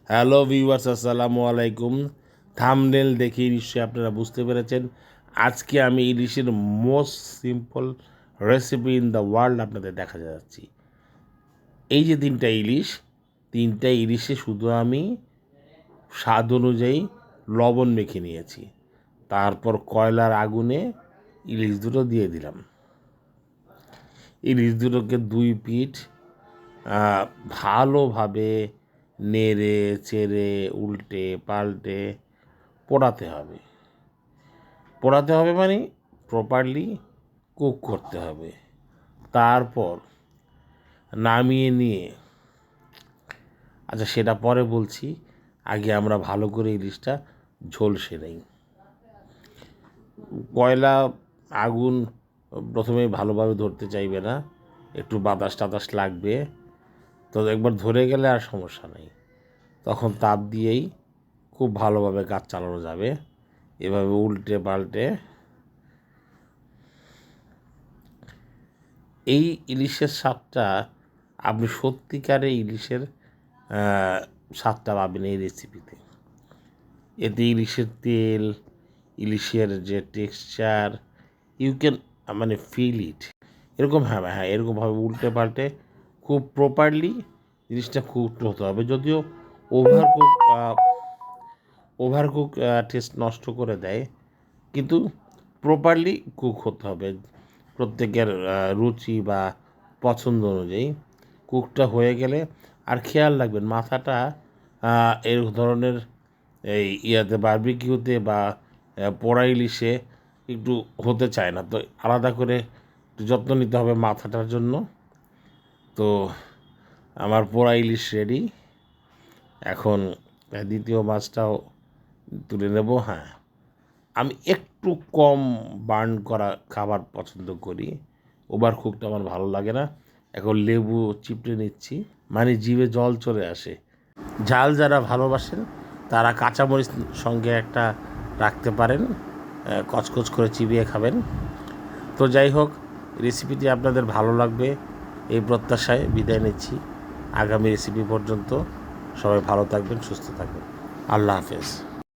Hello viewers, আসসালামু আলাইকুম। Thumbnail দেখে নিশ্চয়ই আপনারা বুঝতে পেরেছেন আজকে আমি ইলিশের most simple recipe in the world আপনাদের দেখা যাচ্ছি। এই যে তিনটা ইলিশে শুধু আমি স্বাদ অনুযায়ী লবণ মেখে নিয়েছি। তারপর কয়লার আগুনে ইলিশ দুটো দিয়ে দিলাম। ইলিশ দুটোকে দুই পিঠ ভালোভাবে নেড়ে চেড়ে উল্টে পাল্টে পোড়াতে হবে। মানে প্রপারলি কুক করতে হবে। তারপর নামিয়ে নিয়ে, আচ্ছা সেটা পরে বলছি, আগে আমরা ভালো করে ইলিশটা ঝলসে নেই। কয়লা আগুন প্রথমে ভালোভাবে ধরতে চাইবে না, একটু বাতাস লাগবে। তো একবার ধরে গেলে আর সমস্যা নেই, তখন তাপ দিয়েই খুব ভালোভাবে কাজ চালানো যাবে। এভাবে উল্টে পাল্টে এই ইলিশের স্বাদটা আপনি সত্যিকারে ইলিশের স্বাদটা পাবেন এই রেসিপিতে। এতে ইলিশের তেল, ইলিশের যে টেক্সচার, ইউ ক্যান মানে ফিল ইট। এরকম হ্যাঁ এরকমভাবে উল্টে পাল্টে খুব প্রপারলি জিনিসটা কুক হতে হবে। যদিও ওভারকুক ওভারকুক টেস্ট নষ্ট করে দেয়, কিন্তু প্রপারলি কুক হতে হবে প্রত্যেকের রুচি বা পছন্দ অনুযায়ী। কুকটা হয়ে গেলে আর খেয়াল রাখবেন মাথাটা এর ধরনের এই বারবিকিউতে বা পোড়া ইলিশে একটু হতে চায় না, তো আলাদা করে একটু যত্ন নিতে হবে মাথাটার জন্য। তো আমার পোড়া ইলিশ রেডি। এখন দ্বিতীয় মাছটাও তুলে নেব। হ্যাঁ, আমি একটু কম বার্ন করা খাবার পছন্দ করি, ওভার কুকটা আমার ভালো লাগে না। এখন লেবু চিপড়ে নিচ্ছি, মানে জিভে জল চলে আসে। ঝাল যারা ভালোবাসেন তারা কাঁচামরিচ সঙ্গে একটা রাখতে পারেন, কচকচ করে চিবিয়ে খাবেন। তো যাই হোক, রেসিপিটি আপনাদের ভালো লাগবে এই প্রত্যাশায় বিদায় নিচ্ছি। আগামী রেসিপি পর্যন্ত সবাই ভালো থাকবেন, সুস্থ থাকবেন। আল্লাহ হাফেজ।